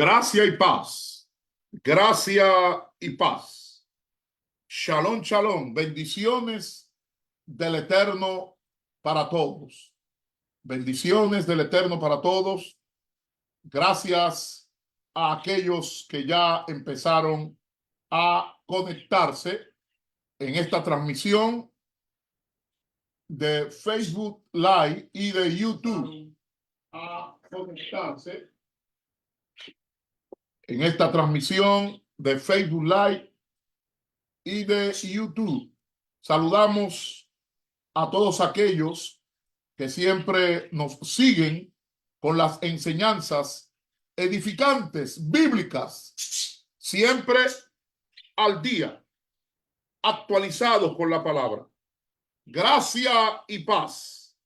Gracia y paz. Gracia y paz. Shalom, shalom. Bendiciones del Eterno para todos. Bendiciones del Eterno para todos. Gracias a aquellos que ya empezaron a conectarse en esta transmisión de Facebook Live y de YouTube. A conectarse en esta transmisión de Facebook Live y de YouTube. Saludamos a todos aquellos que siempre nos siguen con las enseñanzas edificantes, bíblicas, siempre al día, actualizados con la palabra. Gracia y paz.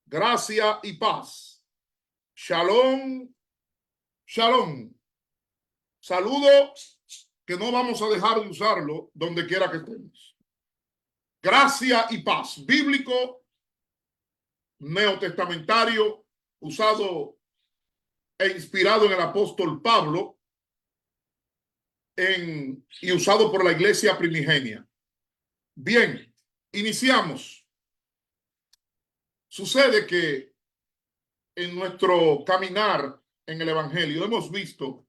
Gracia y paz. Shalom, shalom. Saludo que no vamos a dejar de usarlo donde quiera que estemos. Gracia y paz. Bíblico, neotestamentario, usado e inspirado en el apóstol Pablo y usado por la iglesia primigenia. Bien, iniciamos. Sucede que en nuestro caminar en el evangelio hemos visto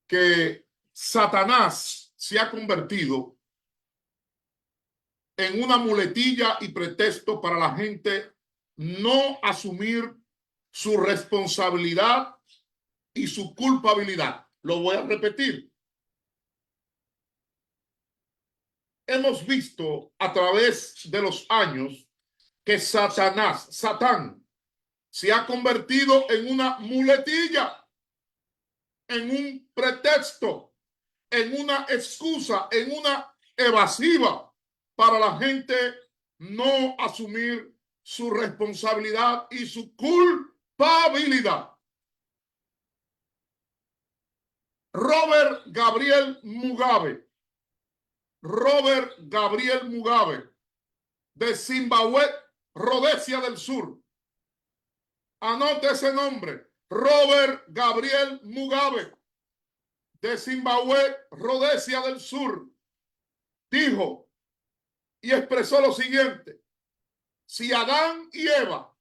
que Satanás se ha convertido en una muletilla y pretexto para la gente no asumir su responsabilidad y su culpabilidad. Lo voy a repetir. Hemos visto a través de los años que Satán, se ha convertido en una muletilla, en un pretexto, en una excusa, en una evasiva para la gente no asumir su responsabilidad y su culpabilidad. Robert Gabriel Mugabe, de Zimbabue, Rhodesia del Sur. Anote ese nombre, Robert Gabriel Mugabe, de Zimbabue, Rhodesia del Sur, dijo y expresó lo siguiente: si Adán y Eva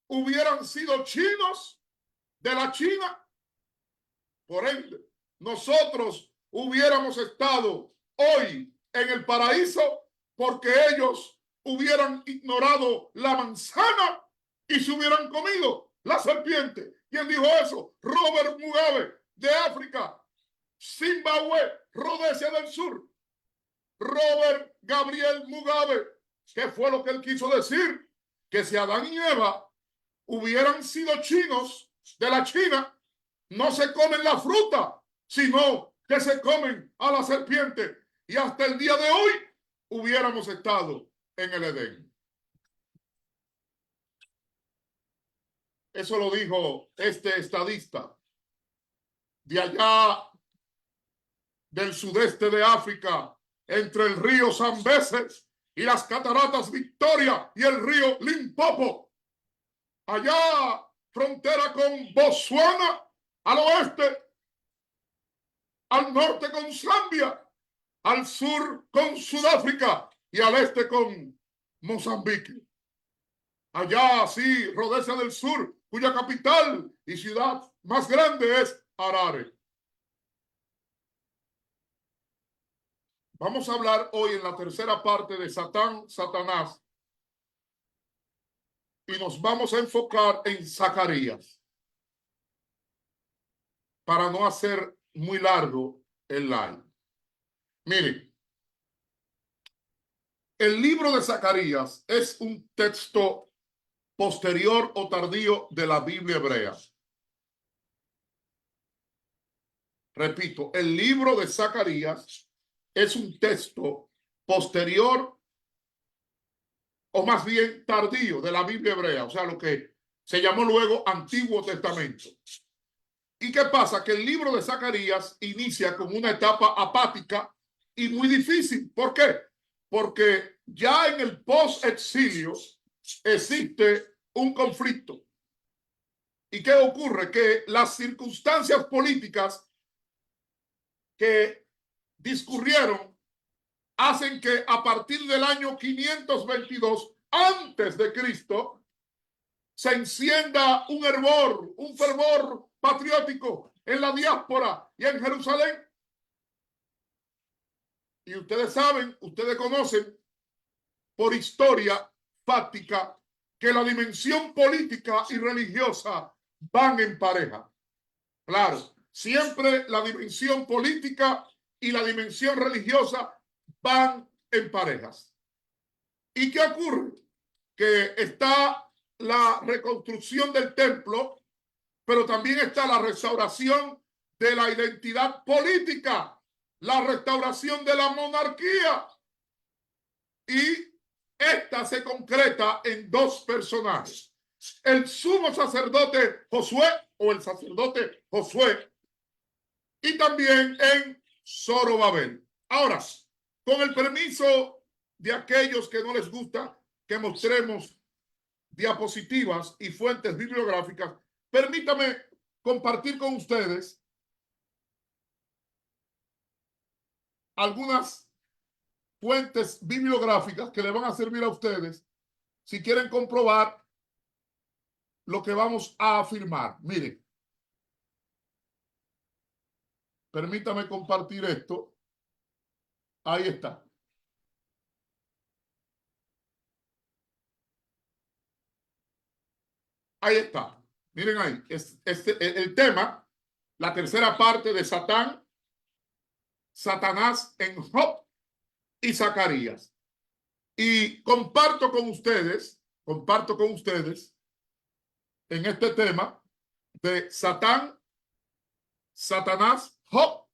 hubieran sido chinos de la China, por ende, nosotros hubiéramos estado hoy en el paraíso porque ellos hubieran ignorado la manzana y se hubieran comido la serpiente. ¿Quién dijo eso? Robert Mugabe, de África, Zimbabue, Rhodesia del Sur. Robert Gabriel Mugabe. ¿Qué fue lo que él quiso decir? Que si Adán y Eva hubieran sido chinos de la China, no se comen la fruta, sino que se comen a la serpiente. Y hasta el día de hoy hubiéramos estado en el Edén. Eso lo dijo este estadista de allá del sudeste de África, entre el río Zambeze y las cataratas Victoria y el río Limpopo. Allá, frontera con Botsuana, al oeste, al norte con Zambia, al sur con Sudáfrica y al este con Mozambique. Allá, sí, Rhodesia del Sur, cuya capital y ciudad más grande es Harare. Vamos a hablar hoy en la tercera parte de Satanás, y nos vamos a enfocar en Zacarías para no hacer muy largo el live. Miren, el libro de Zacarías es un texto posterior o tardío de la Biblia hebrea. Repito, el libro de Zacarías es un texto posterior o más bien tardío de la Biblia hebrea, o sea, lo que se llamó luego Antiguo Testamento. ¿Y qué pasa? Que el libro de Zacarías inicia con una etapa apática y muy difícil. ¿Por qué? Porque ya en el post-exilio existe un conflicto. ¿Y qué ocurre? Que las circunstancias políticas que discurrieron hacen que a partir del año 522 antes de Cristo se encienda un hervor, un fervor patriótico en la diáspora y en Jerusalén. Y ustedes saben, ustedes conocen por historia fáctica que la dimensión política y religiosa van en pareja. Claro, siempre la dimensión política y la dimensión religiosa van en parejas. ¿Y qué ocurre? Que está la reconstrucción del templo, pero también está la restauración de la identidad política, la restauración de la monarquía. Y esta se concreta en dos personajes: el sumo sacerdote Josué o el sacerdote Josué, y también en Zorobabel. Ahora, con el permiso de aquellos que no les gusta que mostremos diapositivas y fuentes bibliográficas, permítame compartir con ustedes algunas fuentes bibliográficas que le van a servir a ustedes si quieren comprobar lo que vamos a afirmar. Miren, permítame compartir esto. Ahí está. Ahí está. Miren ahí. El tema, la tercera parte de Satanás en Job y Zacarías. Y comparto con ustedes en este tema de Satanás, Job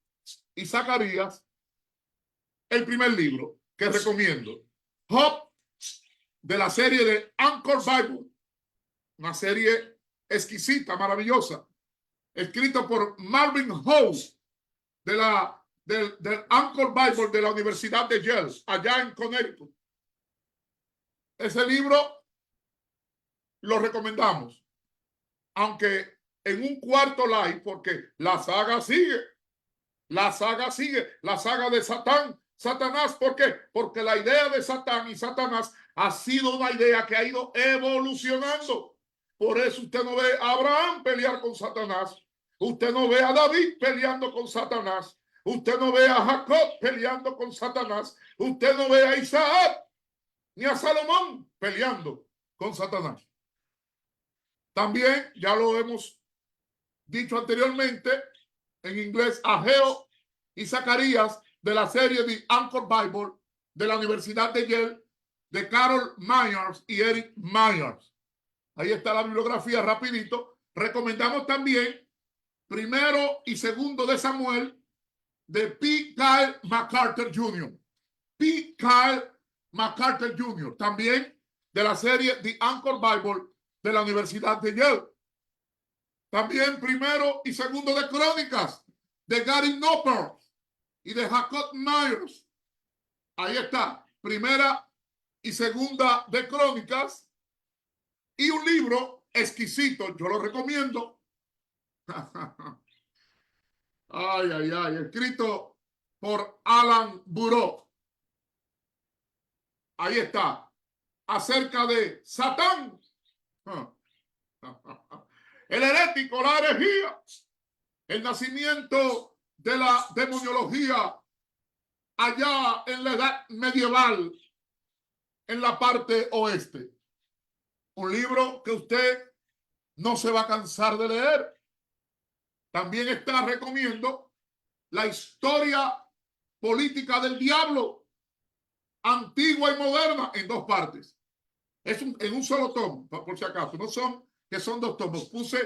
y Zacarías, el primer libro que recomiendo, Job, de la serie de Anchor Bible, una serie exquisita, maravillosa, escrita por Marvin House del Anchor Bible de la Universidad de Yale, allá en Connecticut. Ese libro lo recomendamos, aunque en un cuarto live, porque la saga sigue, la saga de Satanás. ¿Por qué? Porque la idea de Satán y Satanás ha sido una idea que ha ido evolucionando. Por eso usted no ve a Abraham pelear con Satanás, usted no ve a David peleando con Satanás, usted no ve a Jacob peleando con Satanás, usted no ve a Isaac ni a Salomón peleando con Satanás. También, ya lo hemos dicho anteriormente, en inglés, Ageo y Zacarías, de la serie de Anchor Bible de la Universidad de Yale, de Carol Myers y Eric Myers. Ahí está la bibliografía rapidito. Recomendamos también Primero y Segundo de Samuel, de P. Kyle MacArthur Jr. P. Kyle MacArthur Jr. También de la serie The Anchor Bible de la Universidad de Yale. También Primero y Segundo de Crónicas, de Gary Knopper y de Jacob Myers. Ahí está, Primera y Segunda de Crónicas, y un libro exquisito, yo lo recomiendo. Escrito por Alan Buró. Ahí está, acerca de Satán, el herético, la herejía, el nacimiento de la demoniología allá en la edad medieval, en la parte oeste. Un libro que usted no se va a cansar de leer. También recomiendo La historia política del diablo, antigua y moderna, en dos partes. En un solo tomo, por si acaso. No son que son dos tomos. Puse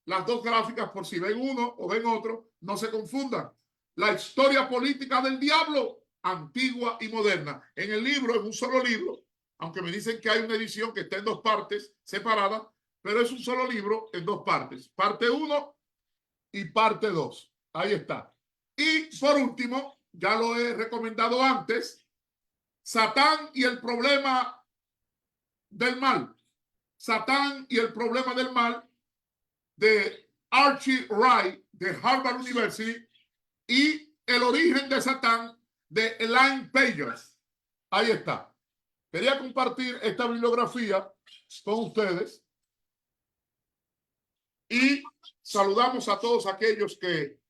las dos gráficas por si ven uno o ven otro, no se confundan. La historia política del diablo, antigua y moderna. En el libro, en un solo libro, aunque me dicen que hay una edición que está en dos partes separadas, pero es un solo libro en dos partes. Parte 1 y parte 2. Ahí está. Y por último, ya lo he recomendado antes, Satán y el problema del mal. Satán y el problema del mal, de Archie Wright de Harvard University y El origen de Satán de Elaine Pagers. Ahí está. Quería compartir esta bibliografía con ustedes y saludamos a todos aquellos que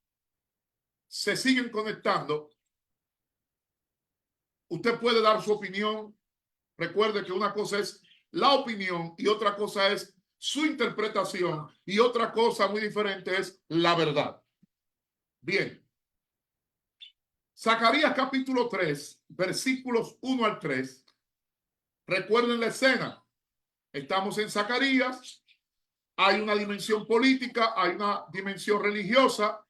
se siguen conectando. Usted puede dar su opinión. Recuerde que una cosa es la opinión y otra cosa es su interpretación y otra cosa muy diferente es la verdad. Bien. Zacarías capítulo 3, versículos 1 al 3. Recuerden la escena. Estamos en Zacarías. Hay una dimensión política, hay una dimensión religiosa.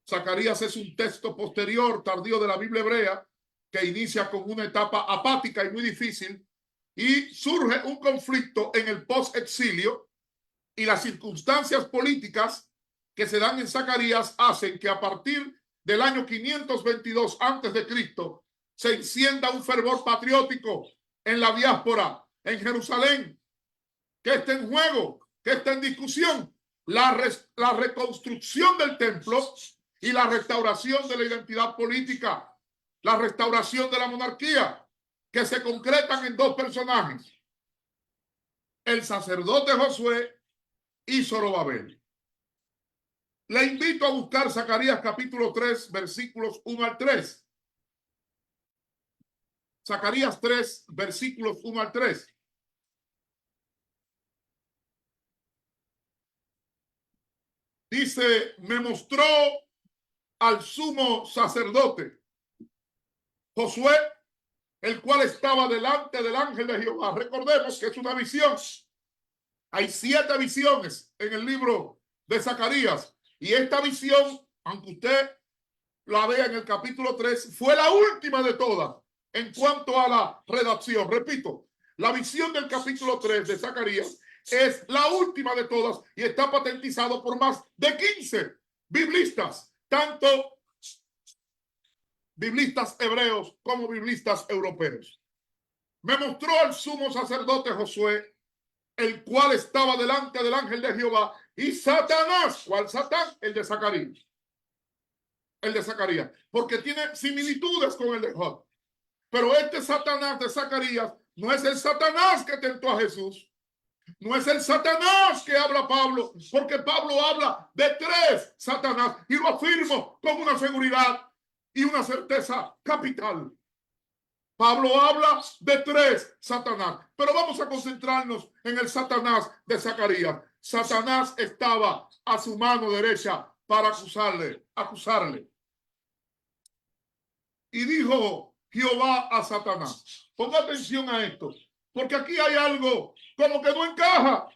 Zacarías es un texto posterior, tardío de la Biblia hebrea, que inicia con una etapa apática y muy difícil, y surge un conflicto en el post-exilio, y las circunstancias políticas que se dan en Zacarías hacen que a partir del año 522 antes de Cristo se encienda un fervor patriótico en la diáspora, en Jerusalén. ¿Qué está en juego? ¿Qué está en discusión? La reconstrucción del templo y la restauración de la identidad política, la restauración de la monarquía, que se concretan en dos personajes: el sacerdote Josué y Zorobabel. Le invito a buscar Zacarías capítulo 3, versículos 1 al 3. Zacarías 3, versículos 1 al 3. Dice: me mostró al sumo sacerdote Josué, el cual estaba delante del ángel de Jehová. Recordemos que es una visión. Hay 7 visiones en el libro de Zacarías. Y esta visión, aunque usted la vea en el capítulo 3, fue la última de todas en cuanto a la redacción. Repito, la visión del capítulo 3 de Zacarías es la última de todas y está patentizado por más de 15 biblistas, tanto biblistas hebreos como biblistas europeos. Me mostró al sumo sacerdote Josué, el cual estaba delante del ángel de Jehová, y Satanás. ¿Cuál Satán? El de Zacarías. El de Zacarías, porque tiene similitudes con el de Job. Pero este Satanás de Zacarías no es el Satanás que tentó a Jesús. No es el Satanás que habla Pablo, porque Pablo habla de 3 Satanás y lo afirmo con una seguridad y una certeza capital. Pablo habla de 3 Satanás, pero vamos a concentrarnos en el Satanás de Zacarías. Satanás estaba a su mano derecha para acusarle. Y dijo Jehová a Satanás. Ponga atención a esto, porque aquí hay algo como que no encaja,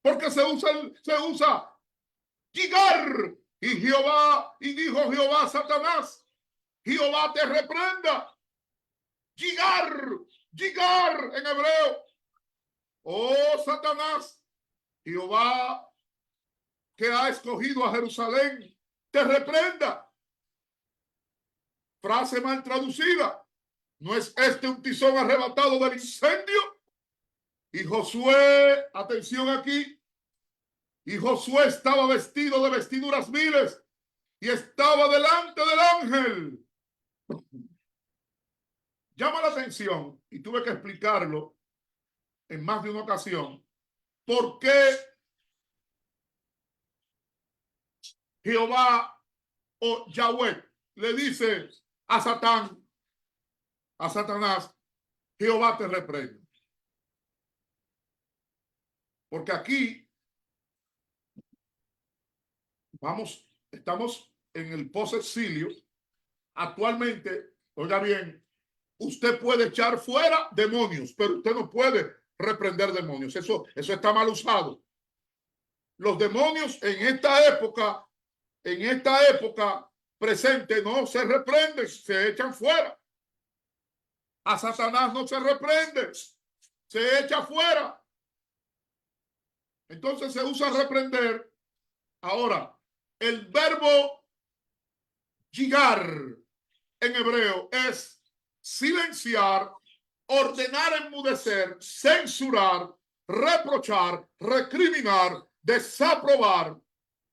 porque se usa Gigar. Y dijo Jehová a Satanás: Jehová te reprenda. Gigar en hebreo. Oh Satanás, Jehová, que ha escogido a Jerusalén, te reprenda. Frase mal traducida. ¿No es este un tizón arrebatado del incendio? Y Josué, atención aquí, y Josué estaba vestido de vestiduras viles y estaba delante del ángel. Llama la atención, y tuve que explicarlo en más de una ocasión, por qué Jehová o Yahweh le dice a Satanás, Jehová te reprende. Porque aquí estamos en el post-exilio. Actualmente, oiga bien, usted puede echar fuera demonios, pero usted no puede reprender demonios. Eso está mal usado. Los demonios en esta época presente no se reprenden, se echan fuera. A Satanás no se reprende, se echa fuera. Entonces se usa reprender. Ahora, el verbo gigar en hebreo es silenciar, ordenar enmudecer, censurar, reprochar, recriminar, desaprobar,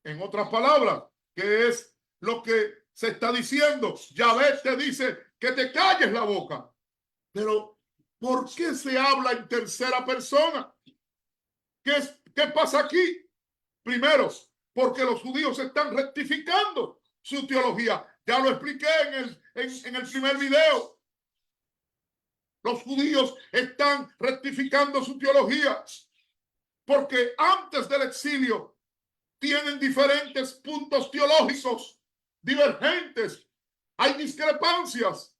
en otras palabras, que es lo que se está diciendo. Yahvé te dice que te calles la boca. Pero, ¿por qué se habla en tercera persona? ¿Qué pasa aquí? Primero, porque los judíos están rectificando su teología. Ya lo expliqué en el primer video. Los judíos están rectificando su teología porque antes del exilio tienen diferentes puntos teológicos divergentes. Hay discrepancias.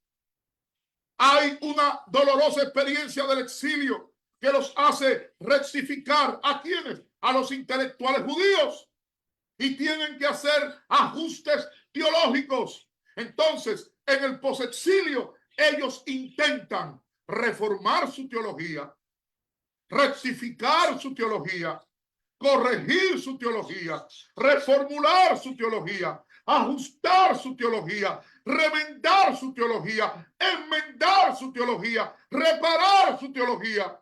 Hay una dolorosa experiencia del exilio que los hace rectificar. ¿A quiénes? A los intelectuales judíos. Y tienen que hacer ajustes teológicos. Entonces, en el posexilio, ellos intentan reformar su teología, rectificar su teología, corregir su teología, reformular su teología, ajustar su teología, remendar su teología, enmendar su teología, reparar su teología.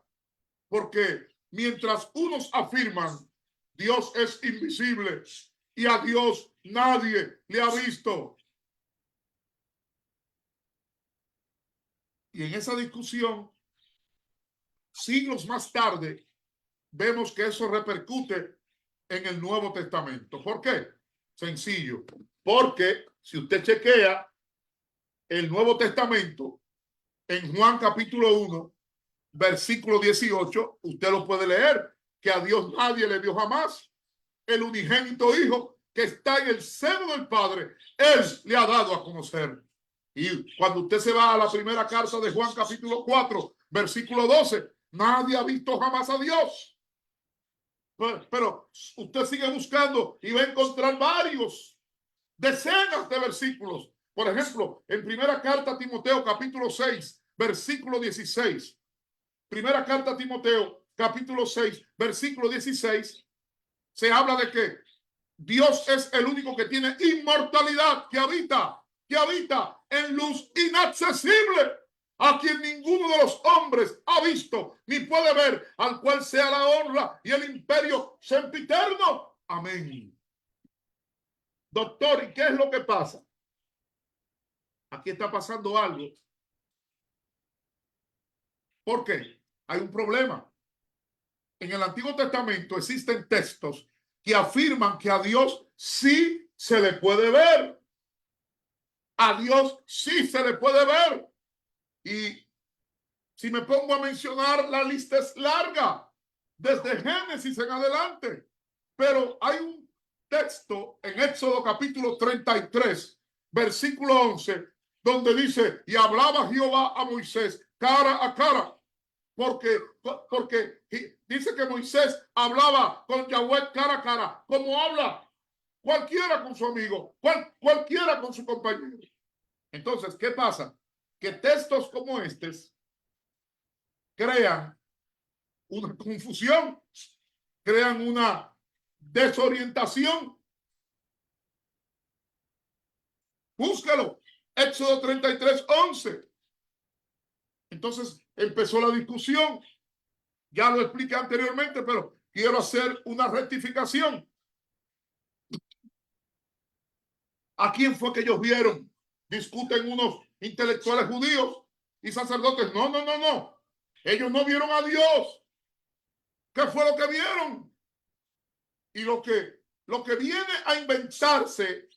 Porque mientras unos afirman Dios es invisible y a Dios nadie le ha visto, y en esa discusión, siglos más tarde, vemos que eso repercute en el Nuevo Testamento. ¿Por qué? Sencillo. Porque si usted chequea el Nuevo Testamento en Juan capítulo 1, versículo 18, usted lo puede leer, que a Dios nadie le vio jamás. El unigénito Hijo que está en el seno del Padre, Él le ha dado a conocer. Y cuando usted se va a la primera carta de Juan capítulo 4, versículo 12, nadie ha visto jamás a Dios. Pero usted sigue buscando y va a encontrar decenas de versículos. Por ejemplo, en primera carta a Timoteo capítulo 6, versículo 16. Primera carta a Timoteo capítulo 6, versículo 16. Se habla de que Dios es el único que tiene inmortalidad, que habita en luz inaccesible, a quien ninguno de los hombres ha visto ni puede ver, al cual sea la honra y el imperio sempiterno. Amén. Doctor, ¿y qué es lo que pasa? Aquí está pasando algo. ¿Por qué? Hay un problema. En el Antiguo Testamento existen textos que afirman que a Dios sí se le puede ver. A Dios sí se le puede ver. Y si me pongo a mencionar, la lista es larga, desde Génesis en adelante. Pero hay un texto en Éxodo capítulo 33, versículo 11, donde dice, y hablaba Jehová a Moisés cara a cara. Porque dice que Moisés hablaba con Yahweh cara a cara, como habla cualquiera con su amigo, cualquiera con su compañero. Entonces, ¿qué pasa? Que textos como estos crean una confusión, crean una desorientación. Búscalo. Éxodo 33, 11. Entonces empezó la discusión. Ya lo expliqué anteriormente, pero quiero hacer una rectificación. ¿A quién fue que ellos vieron? Discuten unos intelectuales judíos y sacerdotes. No, no, no, no. Ellos no vieron a Dios. ¿Qué fue lo que vieron? Y lo que viene a inventarse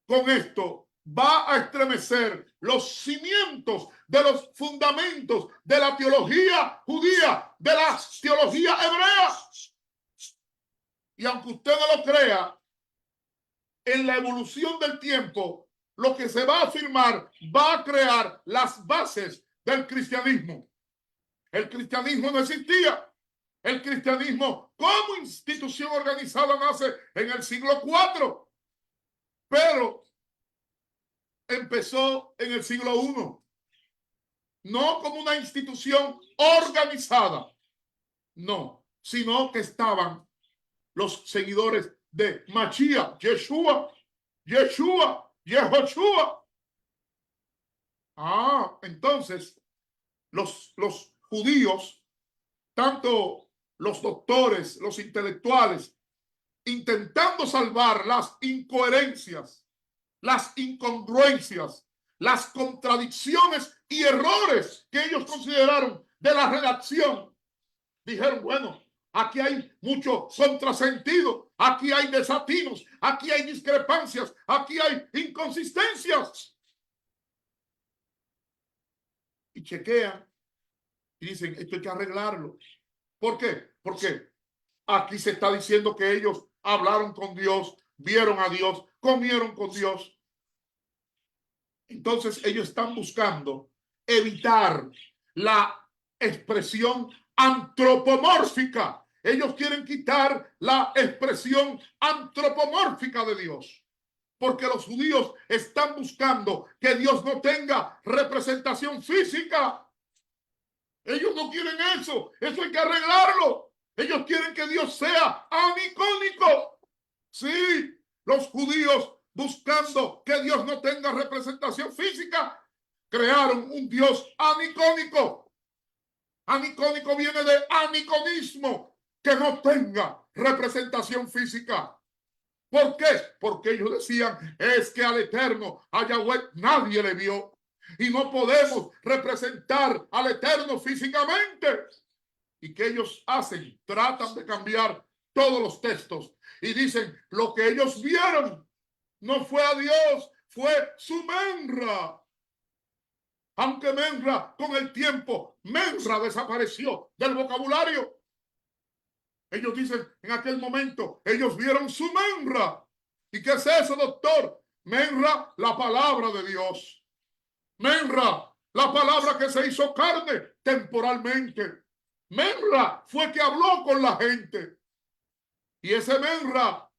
con esto va a estremecer los cimientos de los fundamentos de la teología judía, de la teología hebrea. Y aunque usted no lo crea, en la evolución del tiempo, lo que se va a afirmar va a crear las bases del cristianismo. El cristianismo no existía. El cristianismo como institución organizada nace en el siglo IV, pero empezó en el siglo I, no como una institución organizada, no, sino que estaban los seguidores de Mashiach, Yeshua. Entonces los judíos, tanto los doctores, los intelectuales, intentando salvar las incoherencias, las incongruencias, las contradicciones y errores que ellos consideraron de la redacción, dijeron, bueno, aquí hay mucho contrasentido, aquí hay desatinos, aquí hay discrepancias, aquí hay inconsistencias. Y chequean y dicen, esto hay que arreglarlo. ¿Por qué? Porque aquí se está diciendo que ellos hablaron con Dios, vieron a Dios, comieron con Dios. Entonces ellos están buscando evitar la expresión antropomórfica. Ellos quieren quitar la expresión antropomórfica de Dios, porque los judíos están buscando que Dios no tenga representación física. Ellos no quieren eso. Eso hay que arreglarlo. Ellos quieren que Dios sea anicónico. Sí, los judíos, buscando que Dios no tenga representación física, crearon un Dios anicónico. Anicónico viene de aniconismo, que no tenga representación física. ¿Por qué? Porque ellos decían, es que al Eterno, a Yahweh, nadie le vio. Y no podemos representar al Eterno físicamente. ¿Y qué ellos hacen? Tratan de cambiar todos los textos y dicen, lo que ellos vieron no fue a Dios, fue su Menra. Aunque Menra, con el tiempo, Menra desapareció del vocabulario. Ellos dicen, en aquel momento, ellos vieron su Menra. ¿Y qué es eso, doctor? Menra, la palabra de Dios. Menra, la palabra que se hizo carne temporalmente. Menra fue que habló con la gente. Y ese Menra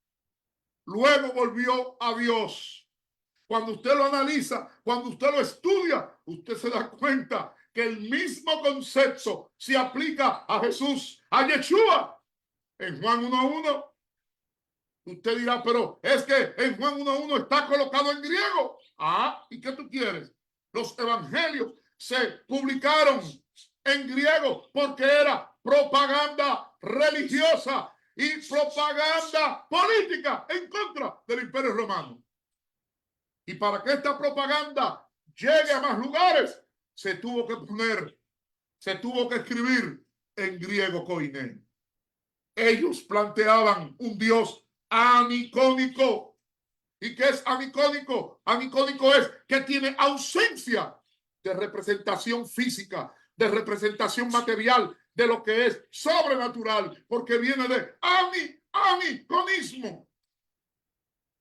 luego volvió a Dios. Cuando usted lo analiza, cuando usted lo estudia, usted se da cuenta que el mismo concepto se aplica a Jesús, a Yeshua. En Juan 1:1, usted dirá, pero es que en Juan 1:1 está colocado en griego. Ah, ¿y qué tú quieres? Los evangelios se publicaron en griego porque era propaganda religiosa y propaganda política en contra del Imperio Romano. Y para que esta propaganda llegue a más lugares, se tuvo que escribir en griego koiné. Ellos planteaban un Dios anicónico. ¿Y qué es anicónico? Anicónico es que tiene ausencia de representación física, de representación material, de lo que es sobrenatural, porque viene de aniconismo.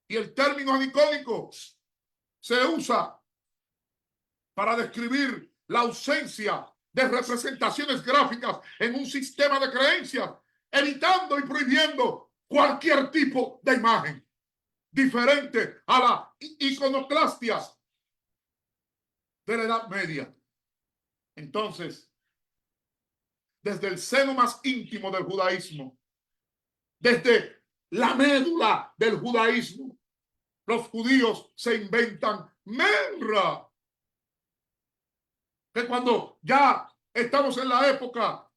Y el término anicónico se usa para describir la ausencia de representaciones gráficas en un sistema de creencias, evitando y prohibiendo cualquier tipo de imagen diferente a la iconoclastia de la Edad Media. Entonces, desde el seno más íntimo del judaísmo, desde la médula del judaísmo, los judíos se inventan Menra. Que cuando ya estamos en la época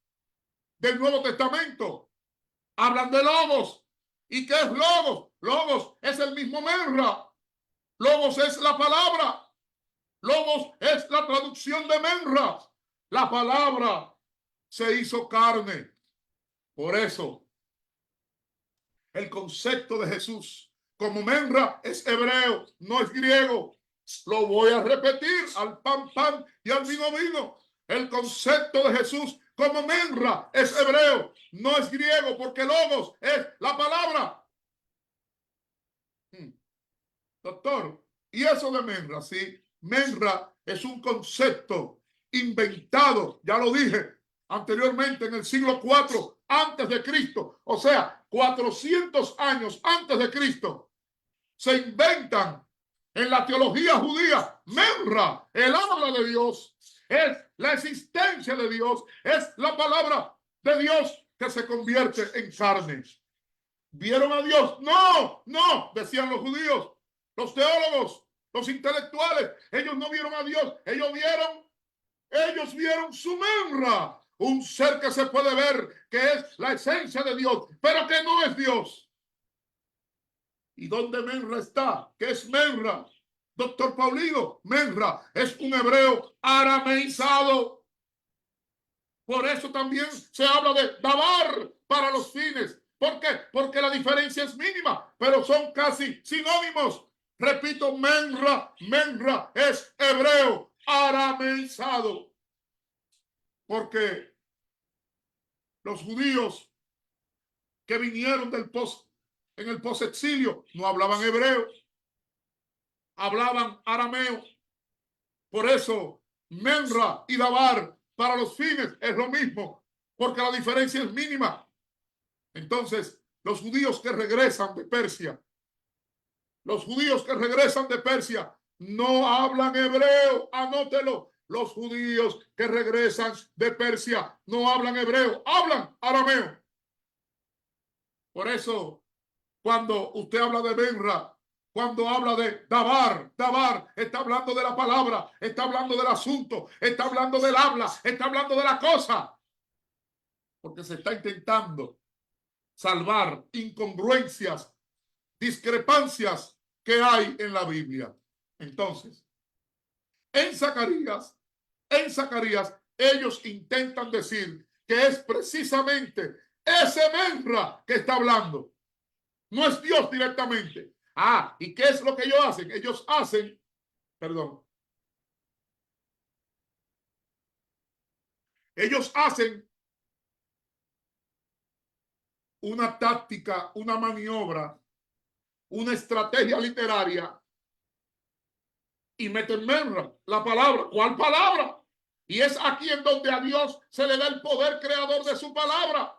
del Nuevo Testamento, hablan de logos. ¿Y qué es logos? Logos es el mismo Menra. Logos es la palabra. Logos es la traducción de Menra. La palabra se hizo carne. Por eso, el concepto de Jesús como Menra es hebreo, no es griego. Lo voy a repetir, al pan, pan y al vino, vino. El concepto de Jesús como Menra es hebreo, no es griego, porque logos es la palabra. Doctor, ¿y eso de Menra? Sí, Menra es un concepto inventado, ya lo dije anteriormente, en el siglo IV antes de Cristo, o sea, 400 años antes de Cristo, se inventan en la teología judía Menra, el habla de Dios, es la existencia de Dios, es la palabra de Dios que se convierte en carne. ¿Vieron a Dios? No, no, decían los judíos, los teólogos, los intelectuales. Ellos no vieron a Dios, ellos vieron su Menra. un ser que se puede ver, que es la esencia de Dios, pero que no es Dios. ¿Y dónde Menra está? ¿Qué es Menra? Doctor Paulino, Menra es un hebreo arameizado. Por eso también se habla de Dabar para los fines. ¿Por qué? Porque la diferencia es mínima, pero son casi sinónimos. Repito, Menra es hebreo arameizado. Porque los judíos que vinieron en el posexilio no hablaban hebreo, hablaban arameo. Por eso, Menra y Dabar para los fines es lo mismo, porque la diferencia es mínima. Entonces, los judíos que regresan de Persia, no hablan hebreo, anótelo. Los judíos que regresan de Persia no hablan hebreo, hablan arameo. Por eso, cuando usted habla de Menra, cuando habla de Dabar está hablando de la palabra, está hablando del asunto, está hablando del habla, está hablando de la cosa. Porque se está intentando salvar incongruencias, discrepancias que hay en la Biblia. Entonces, en Zacarías, ellos intentan decir que es precisamente ese Menra que está hablando. No es Dios directamente. ¿Y qué es lo que ellos hacen? Ellos hacen una táctica, una maniobra, una estrategia literaria y meten Menra, la palabra. ¿Cuál palabra? Y es aquí en donde a Dios se le da el poder creador de su palabra.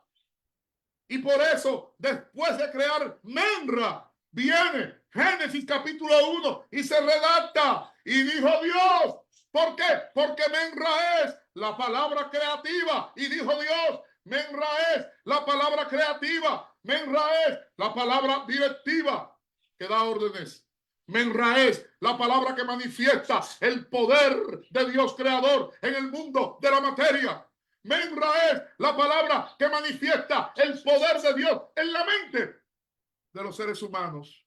Y por eso, después de crear Menra, viene Génesis capítulo 1 y se redacta. Y dijo Dios, ¿por qué? Porque Menra es la palabra creativa. Y dijo Dios, Menra es la palabra creativa. Menra es la palabra directiva que da órdenes. Menra es la palabra que manifiesta el poder de Dios creador en el mundo de la materia. Menra es la palabra que manifiesta el poder de Dios en la mente de los seres humanos.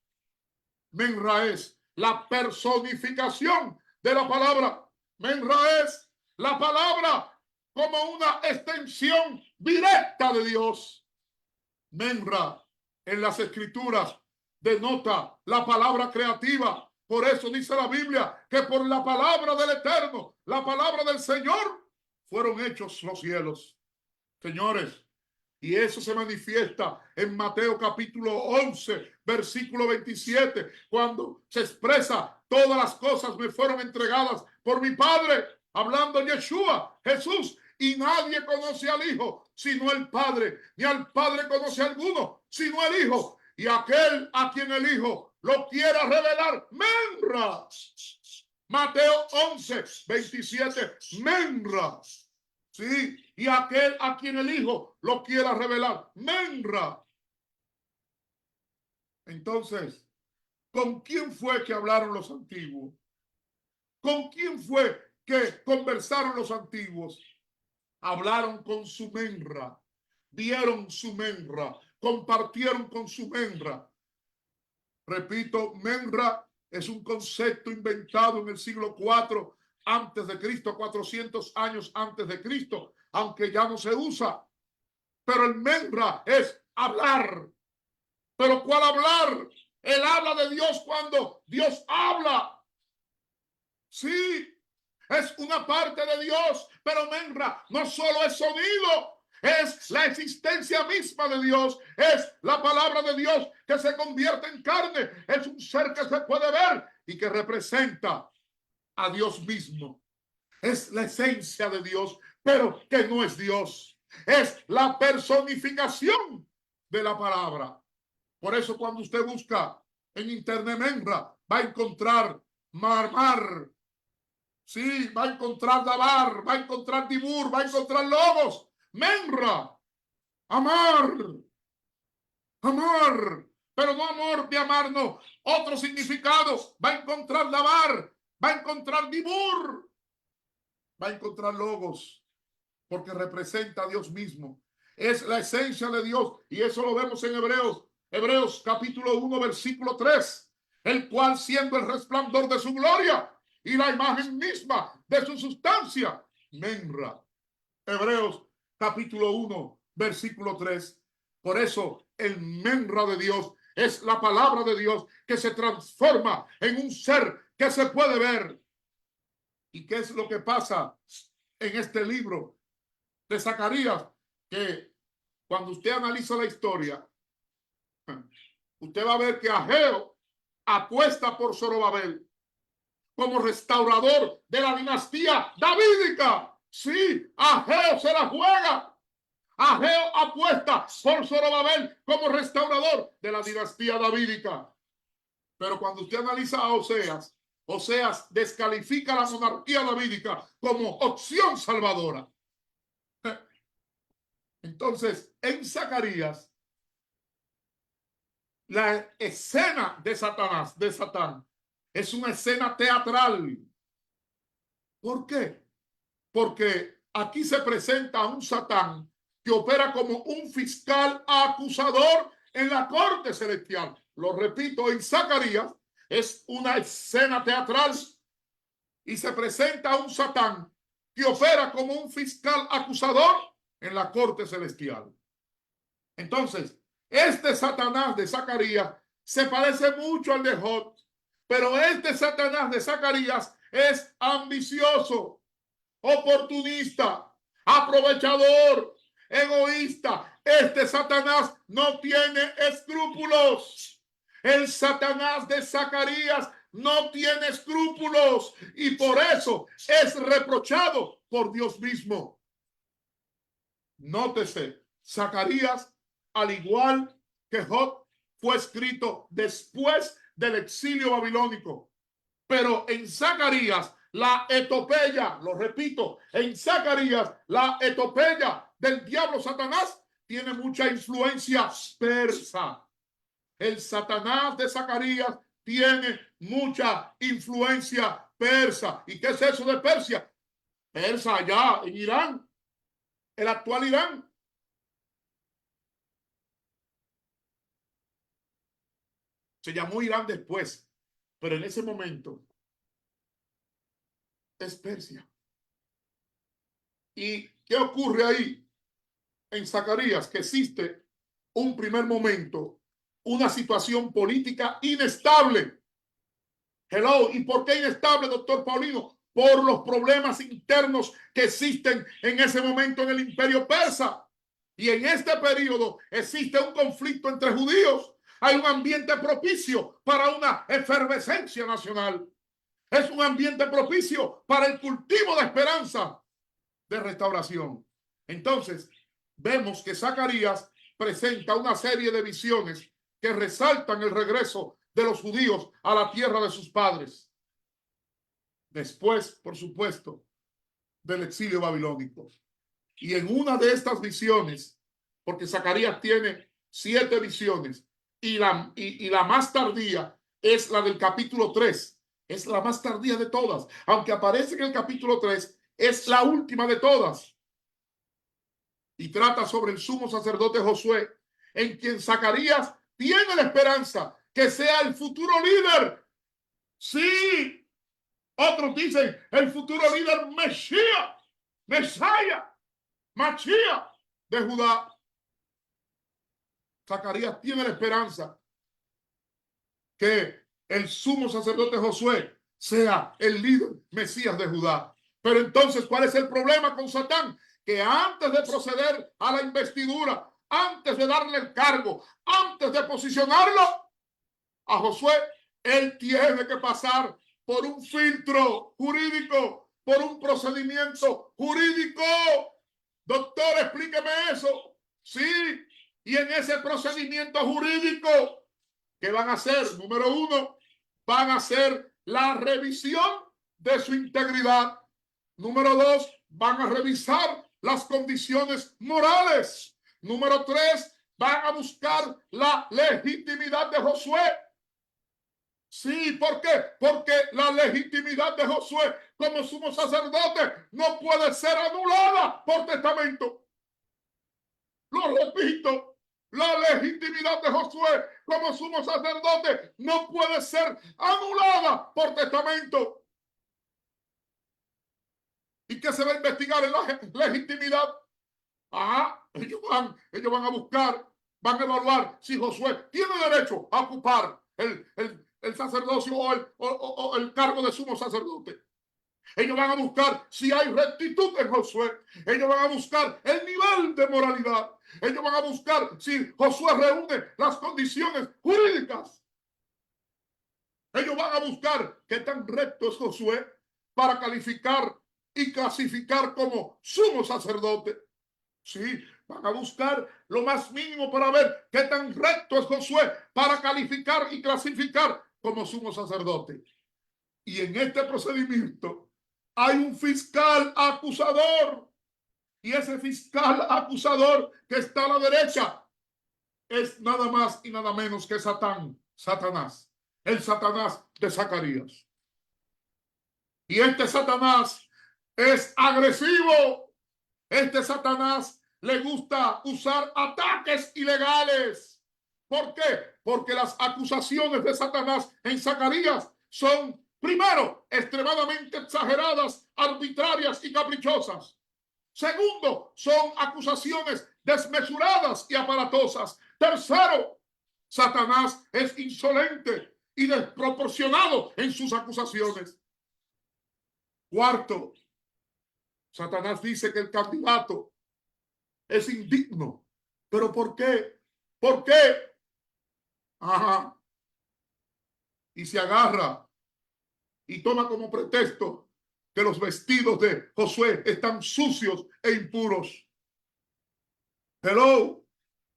Menra es la personificación de la palabra. Menra es la palabra como una extensión directa de Dios. Menra en las escrituras denota la palabra creativa. Por eso dice la Biblia que por la palabra del Eterno, la palabra del Señor, fueron hechos los cielos. Señores, y eso se manifiesta en Mateo capítulo 11, versículo 27, cuando se expresa: todas las cosas me fueron entregadas por mi Padre, hablando Yeshua, Jesús, y nadie conoce al Hijo sino el Padre, ni al Padre conoce a alguno sino el Hijo, y aquel a quien el Hijo lo quiera revelar. Menra. Mateo 11, 27, Menra. Sí, y aquel a quien el Hijo lo quiera revelar. Menra. Entonces, ¿con quién fue que hablaron los antiguos? ¿Con quién fue que conversaron los antiguos? Hablaron con su Menra, vieron su Menra, compartieron con su Menra. Repito, Menra es un concepto inventado en el siglo IV antes de Cristo, 400 años antes de Cristo, aunque ya no se usa. Pero el Menra es hablar. ¿Pero cuál hablar? Él habla de Dios cuando Dios habla. Sí, es una parte de Dios, pero Menra no solo es sonido, es la existencia misma de Dios, es la palabra de Dios que se convierte en carne, es un ser que se puede ver y que representa a Dios mismo. Es la esencia de Dios, pero que no es Dios. Es la personificación de la palabra. Por eso cuando usted busca en internet Menra, va a encontrar Marmar. Sí, va a encontrar Dabar, va a encontrar Dibur, va a encontrar Logos. Menra. Amar. Amar. Pero no amor de amar, no. Otro significado. Va a encontrar Dabar, va a encontrar Dibur, va a encontrar Logos. porque representa a Dios mismo. Es la esencia de Dios, y eso lo vemos en Hebreos capítulo 1, versículo 3, el cual siendo el resplandor de su gloria y la imagen misma de su sustancia, Menra. Hebreos capítulo 1, versículo 3. Por eso el Menra de Dios es la palabra de Dios que se transforma en un ser que se puede ver. ¿Y qué es lo que pasa en este libro de Zacarías? Que cuando usted analiza la historia, usted va a ver que Ageo apuesta por Zorobabel como restaurador de la dinastía davídica. Sí, Ageo se la juega. Ageo apuesta por Zorobabel como restaurador de la dinastía davídica. Pero cuando usted analiza a Oseas, Oseas descalifica la monarquía davídica como opción salvadora. Entonces, en Zacarías, la escena de Satanás, de Satán, es una escena teatral. ¿Por qué? Porque aquí se presenta a un Satán que opera como un fiscal acusador en la corte celestial. Lo repito, en Zacarías es una escena teatral y se presenta a un Satán que opera como un fiscal acusador en la corte celestial. Entonces, este Satanás de Zacarías se parece mucho al de Job, pero este Satanás de Zacarías es ambicioso, oportunista, aprovechador, egoísta. Este Satanás no tiene escrúpulos. El Satanás de Zacarías no tiene escrúpulos y por eso es reprochado por Dios mismo. Nótese, Zacarías, al igual que Job, fue escrito después del exilio babilónico. Pero en Zacarías, la etopeya, lo repito, en Zacarías, la etopeya del diablo Satanás tiene mucha influencia persa. El Satanás de Zacarías tiene mucha influencia persa. ¿Y qué es eso de Persia? Persa allá en Irán, el actual Irán. Se llamó Irán después, pero en ese momento es Persia. ¿Y qué ocurre ahí en Zacarías? Que existe un primer momento, una situación política inestable. Hello, ¿y por qué inestable, doctor Paulino? Por los problemas internos que existen en ese momento en el imperio persa. Y en este periodo existe un conflicto entre judíos. Hay un ambiente propicio para una efervescencia nacional. Es un ambiente propicio para el cultivo de esperanza de restauración. Entonces, vemos que Zacarías presenta una serie de visiones que resaltan el regreso de los judíos a la tierra de sus padres. Después, por supuesto, del exilio babilónico. Y en una de estas visiones, porque Zacarías tiene 7 visiones, y la más tardía es la del capítulo 3. Es la más tardía de todas. Aunque aparece en el capítulo 3, es la última de todas. Y trata sobre el sumo sacerdote Josué, en quien Zacarías tiene la esperanza que sea el futuro líder. Sí, otros dicen el futuro líder Mesías de Judá. Zacarías tiene la esperanza que el sumo sacerdote Josué sea el líder Mesías de Judá. Pero entonces, ¿cuál es el problema con Satán? Que antes de proceder a la investidura, antes de darle el cargo, antes de posicionarlo a Josué, él tiene que pasar por un filtro jurídico, por un procedimiento jurídico. Doctor, explíqueme eso. Sí, y en ese procedimiento jurídico, ¿qué van a hacer? Número 1, van a hacer la revisión de su integridad. Número 2, van a revisar las condiciones morales. Número 3, van a buscar la legitimidad de Josué. Sí, ¿por qué? Porque la legitimidad de Josué como sumo sacerdote no puede ser anulada por testamento. Lo repito, la legitimidad de Josué como sumo sacerdote no puede ser anulada por testamento. ¿Y qué se va a investigar en la legitimidad? Ellos van a buscar, van a evaluar si Josué tiene derecho a ocupar el sacerdocio o el cargo de sumo sacerdote. Ellos van a buscar si hay rectitud en Josué. Ellos van a buscar el nivel de moralidad. Ellos van a buscar si Josué reúne las condiciones jurídicas. Ellos van a buscar qué tan recto es Josué para calificar y clasificar como sumo sacerdote. Sí, van a buscar lo más mínimo para ver qué tan recto es Josué para calificar y clasificar como sumo sacerdote. Y en este procedimiento hay un fiscal acusador. Y ese fiscal acusador que está a la derecha es nada más y nada menos que Satanás, el Satanás de Zacarías. Y este Satanás es agresivo. Este Satanás le gusta usar ataques ilegales. ¿Por qué? Porque las acusaciones de Satanás en Zacarías son, primero, extremadamente exageradas, arbitrarias y caprichosas. Segundo, son acusaciones desmesuradas y aparatosas. Tercero, Satanás es insolente y desproporcionado en sus acusaciones. Cuarto, Satanás dice que el candidato es indigno. ¿Pero por qué? ¿Por qué? Y se agarra y toma como pretexto que los vestidos de Josué están sucios e impuros. Hello.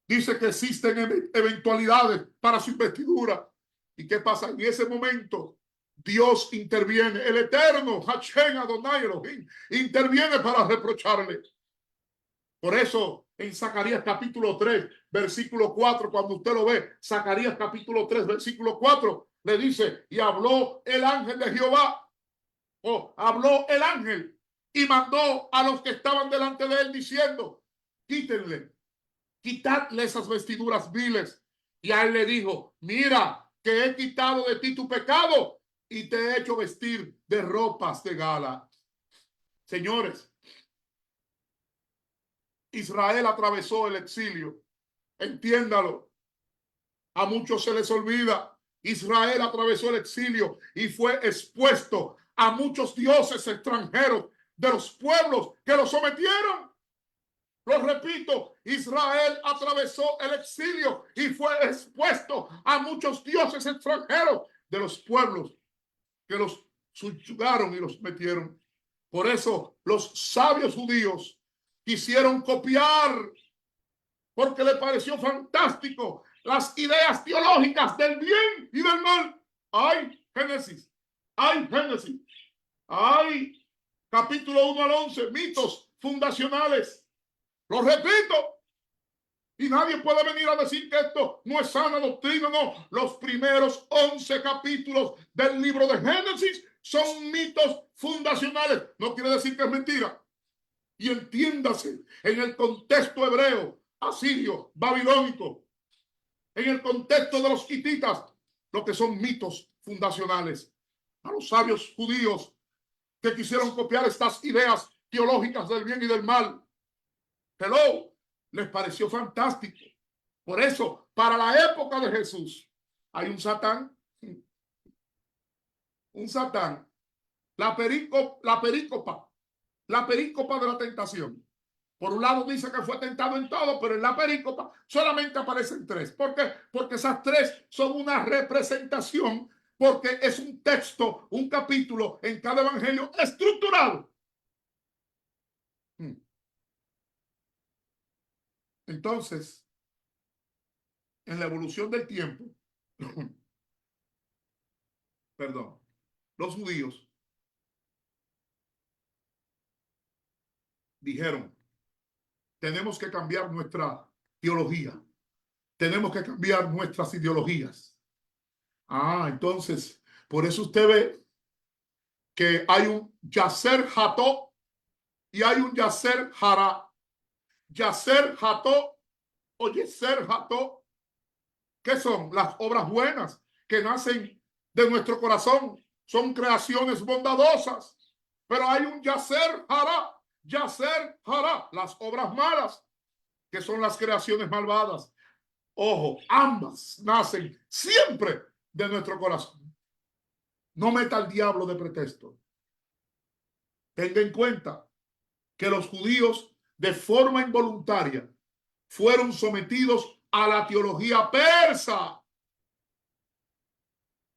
Dice que existen eventualidades para su investidura. ¿Y qué pasa? En ese momento Dios interviene. El eterno Hashem Adonai Elohim interviene para reprocharle. Por eso en Zacarías capítulo 3, versículo 4, cuando usted lo ve, Zacarías capítulo 3, versículo 4, le dice, y habló el ángel de Jehová, habló el ángel y mandó a los que estaban delante de él diciendo, quitadle esas vestiduras viles. Y a él le dijo, mira, que he quitado de ti tu pecado y te he hecho vestir de ropas de gala. Señores, Israel atravesó el exilio. Entiéndalo. A muchos se les olvida. Israel atravesó el exilio y fue expuesto a muchos dioses extranjeros de los pueblos que lo sometieron. Lo repito, Israel atravesó el exilio y fue expuesto a muchos dioses extranjeros de los pueblos que los subyugaron y los metieron. Por eso los sabios judíos quisieron copiar, porque le pareció fantástico las ideas teológicas del bien y del mal. Hay Génesis, hay capítulo 1 al 11, mitos fundacionales. Lo repito, y nadie puede venir a decir que esto no es sana doctrina, no. Los primeros 11 capítulos del libro de Génesis son mitos fundacionales. No quiere decir que es mentira. Y entiéndase, en el contexto hebreo, asirio, babilónico, en el contexto de los hititas, lo que son mitos fundacionales. A los sabios judíos que quisieron copiar estas ideas teológicas del bien y del mal, les pareció fantástico. Por eso, para la época de Jesús, hay un Satán, la perícopa de la tentación. Por un lado dice que fue tentado en todo, pero en la perícopa solamente aparecen 3. ¿Por qué? Porque esas 3 son una representación, porque es un texto, un capítulo en cada evangelio estructurado. Entonces, en la evolución del tiempo, perdón, los judíos dijeron, tenemos que cambiar nuestra teología, tenemos que cambiar nuestras ideologías. Entonces, por eso usted ve que hay un Yaser Ható y hay un Yaser Hará. Yaser Ható o Yeser Ható, ¿qué son? Las obras buenas que nacen de nuestro corazón. Son creaciones bondadosas. Pero hay un Yaser Hará. Yaser Hará, las obras malas, que son las creaciones malvadas. Ojo, ambas nacen siempre de nuestro corazón. No meta al diablo de pretexto. Tenga en cuenta que los judíos de forma involuntaria fueron sometidos a la teología persa.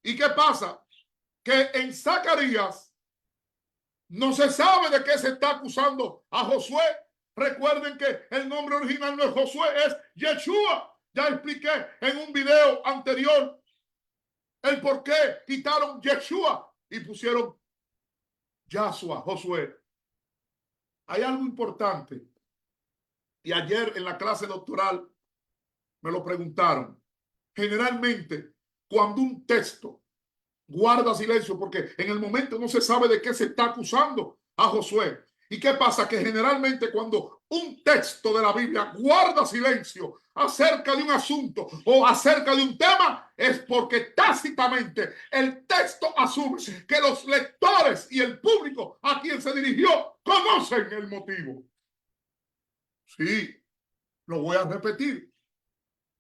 ¿Y qué pasa? Que en Zacarías no se sabe de qué se está acusando a Josué. Recuerden que el nombre original no es Josué, es Yeshua. Ya expliqué en un video anterior el por qué quitaron Yeshua y pusieron Yahshua, Josué. Hay algo importante. Y ayer en la clase doctoral me lo preguntaron. Generalmente, cuando un texto guarda silencio, porque en el momento no se sabe de qué se está acusando a Josué. ¿Y qué pasa? Que generalmente cuando un texto de la Biblia guarda silencio acerca de un asunto o acerca de un tema, es porque tácitamente el texto asume que los lectores y el público a quien se dirigió conocen el motivo. Sí, lo voy a repetir.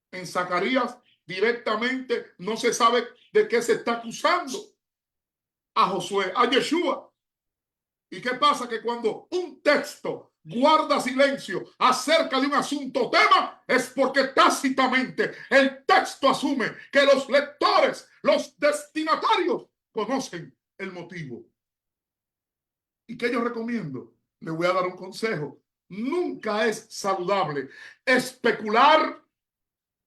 En Zacarías directamente no se sabe de qué se está acusando a Josué, a Yeshua. ¿Y qué pasa? Que cuando un texto guarda silencio acerca de un asunto o tema, es porque tácitamente el texto asume que los lectores, los destinatarios, conocen el motivo. ¿Y qué yo recomiendo? Le voy a dar un consejo. Nunca es saludable especular,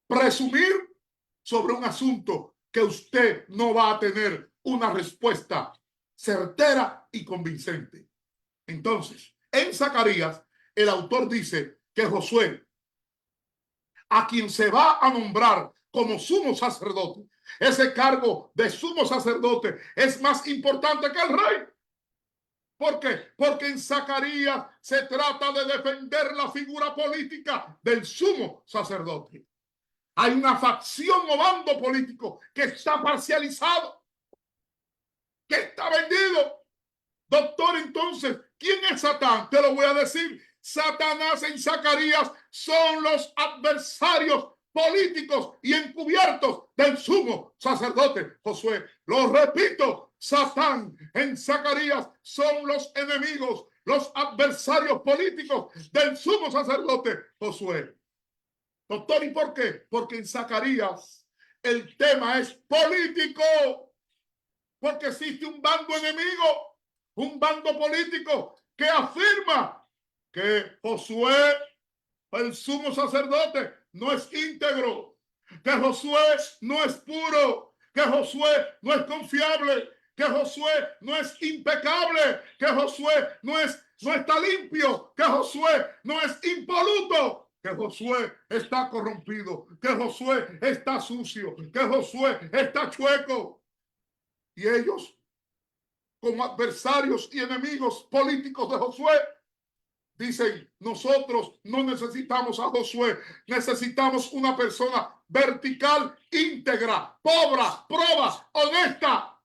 presumir sobre un asunto que usted no va a tener una respuesta certera y convincente. Entonces, en Zacarías, el autor dice que Josué, a quien se va a nombrar como sumo sacerdote, ese cargo de sumo sacerdote es más importante que el rey. ¿Por qué? Porque en Zacarías se trata de defender la figura política del sumo sacerdote. Hay una facción o bando político que está parcializado, que está vendido. Doctor, entonces, ¿quién es Satán? Te lo voy a decir. Satanás en Zacarías son los adversarios políticos y encubiertos del sumo sacerdote Josué. Lo repito, Satán en Zacarías son los enemigos, los adversarios políticos del sumo sacerdote Josué. Doctor, ¿y por qué? Porque en Zacarías el tema es político, porque existe un bando enemigo, un bando político que afirma que Josué, el sumo sacerdote, no es íntegro, que Josué no es puro, que Josué no es confiable, que Josué no es impecable, que Josué no está limpio, que Josué no es impoluto, que Josué está corrompido, que Josué está sucio, que Josué está chueco. Y ellos, como adversarios y enemigos políticos de Josué, dicen: nosotros no necesitamos a Josué, necesitamos una persona vertical, íntegra, proba, honesta,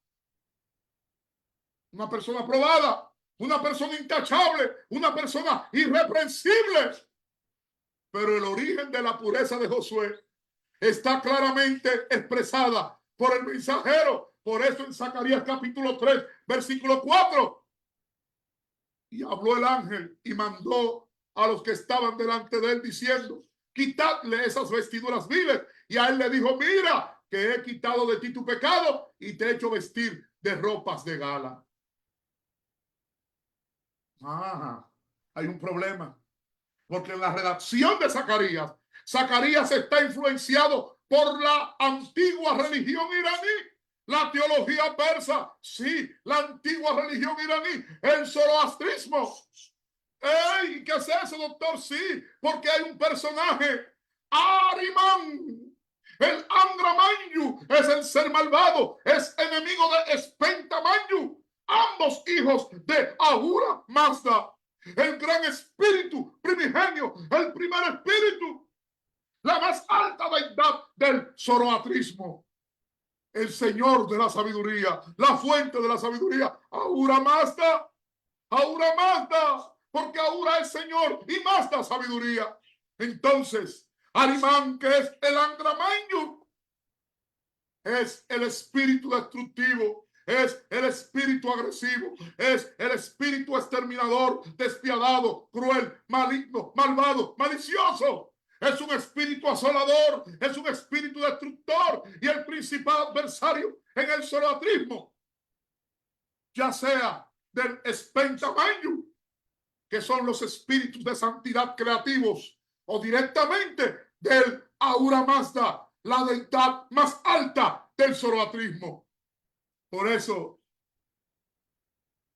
una persona probada, una persona intachable, una persona irreprensible. Pero el origen de la pureza de Josué está claramente expresada por el mensajero. Por eso en Zacarías capítulo 3, versículo 4, y habló el ángel y mandó a los que estaban delante de él diciendo: quitadle esas vestiduras viles. Y a él le dijo: mira, que he quitado de ti tu pecado y te he hecho vestir de ropas de gala. Hay un problema, porque en la redacción de Zacarías, Zacarías está influenciado por la antigua religión iraní, la teología persa, sí, la antigua religión iraní, el zoroastrismo. ¡Ey! ¿Qué es eso, doctor? Sí, porque hay un personaje, Arimán, El Angra Mainyu es el ser malvado, es enemigo de Espenta Mainyu, ambos hijos de Ahura Mazda, el gran espíritu primigenio, el primer espíritu, la más alta deidad del zoroastrismo, el señor de la sabiduría, la fuente de la sabiduría, Ahura Mazda, Ahura Mazda, porque Ahura es señor y Mazda sabiduría. Entonces, Arimán, que es el Angra Mainyu, es el espíritu destructivo, es el espíritu agresivo, es el espíritu exterminador, despiadado, cruel, maligno, malvado, malicioso. Es un espíritu asolador, es un espíritu destructor y el principal adversario en el zoroastrismo, ya sea del Espenta Mainyu, que son los espíritus de santidad creativos, o directamente del Ahura Mazda, la deidad más alta del zoroastrismo. Por eso,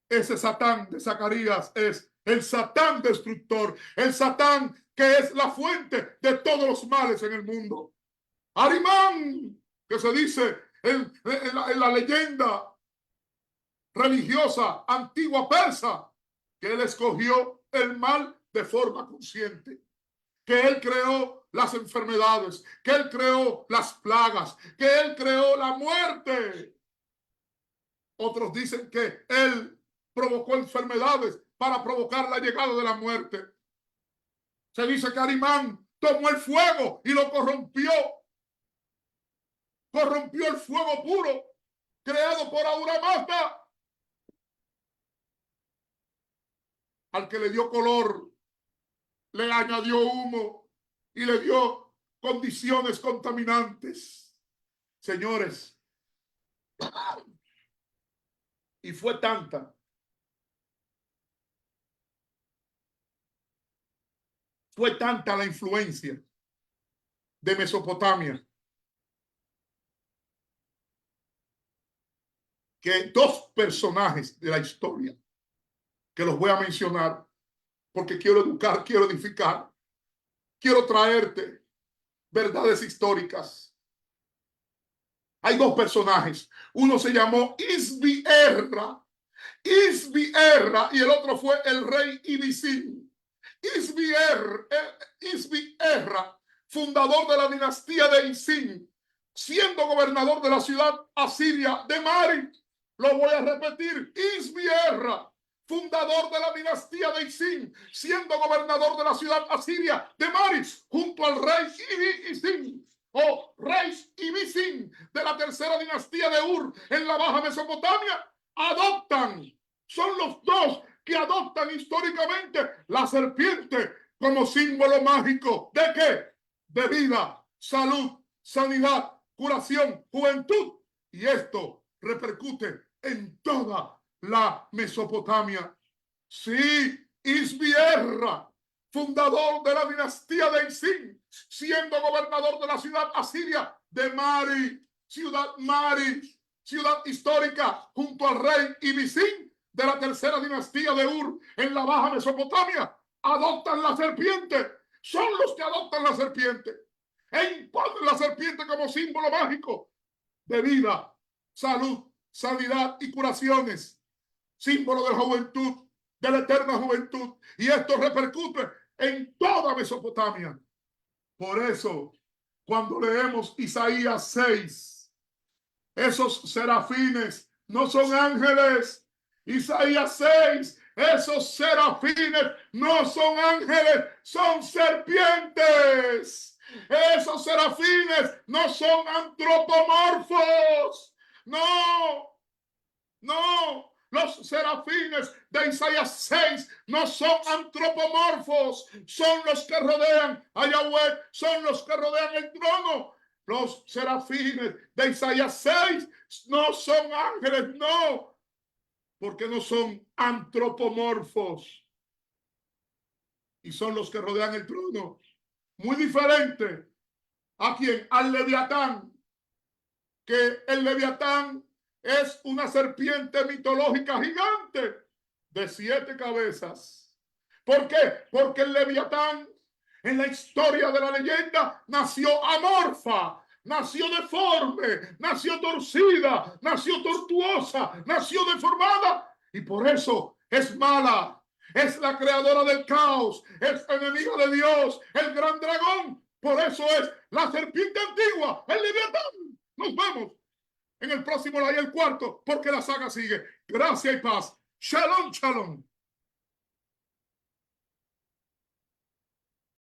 ese Satán de Zacarías es el Satán destructor, el Satán que es la fuente de todos los males en el mundo. Arimán, que se dice en la leyenda religiosa antigua persa, que él escogió el mal de forma consciente, que él creó las enfermedades, que él creó las plagas, que él creó la muerte. Otros dicen que él provocó enfermedades para provocar la llegada de la muerte. Se dice que Arimán tomó el fuego y lo corrompió. Corrompió el fuego puro creado por Ahura Mazda. Al que le dio color, le añadió humo y le dio condiciones contaminantes. Señores, y fue tanta la influencia de Mesopotamia que dos personajes de la historia, que los voy a mencionar porque quiero educar, quiero edificar, quiero traerte verdades históricas. Hay dos personajes. Uno se llamó Isbi-Erra, y el otro fue el rey Ibizín. Isbi-Erra, fundador de la dinastía de Isin, siendo gobernador de la ciudad asiria de Mari. Lo voy a repetir. Isbi-Erra, fundador de la dinastía de Isin, siendo gobernador de la ciudad asiria de Maris, junto al rey Isin, o rey Ibizín, de la tercera dinastía de Ur, en la Baja Mesopotamia, son los dos que adoptan históricamente la serpiente como símbolo mágico. ¿De qué? De vida, salud, sanidad, curación, juventud. Y esto repercute en toda la Mesopotamia. Sí, Isbi-Erra, fundador de la dinastía de Isin, siendo gobernador de la ciudad asiria de Mari, ciudad histórica, junto al rey Ibizín de la tercera dinastía de Ur en la Baja Mesopotamia, adoptan la serpiente. Son los que adoptan la serpiente e imponen la serpiente como símbolo mágico de vida, salud, sanidad y curaciones, símbolo de la juventud, de la eterna juventud, y esto repercute en toda Mesopotamia. Por eso, cuando leemos Isaías 6, esos serafines no son ángeles. Isaías 6, esos serafines no son ángeles, son serpientes. Esos serafines no son antropomorfos. No. Los serafines de Isaías 6 no son antropomorfos, son los que rodean a Yahweh, son los que rodean el trono. Los serafines de Isaías 6 no son ángeles, no, porque no son antropomorfos. Y son los que rodean el trono. Muy diferente a quien, al Leviatán, que el Leviatán es una serpiente mitológica gigante de 7 cabezas. ¿Por qué? Porque el Leviatán en la historia de la leyenda nació amorfa, nació deforme, nació torcida, nació tortuosa, nació deformada y por eso es mala. Es la creadora del caos, es enemiga de Dios, el gran dragón. Por eso es la serpiente antigua, el Leviatán. Nos vemos en el próximo live, el cuarto, porque la saga sigue. Gracias y paz. Shalom, shalom.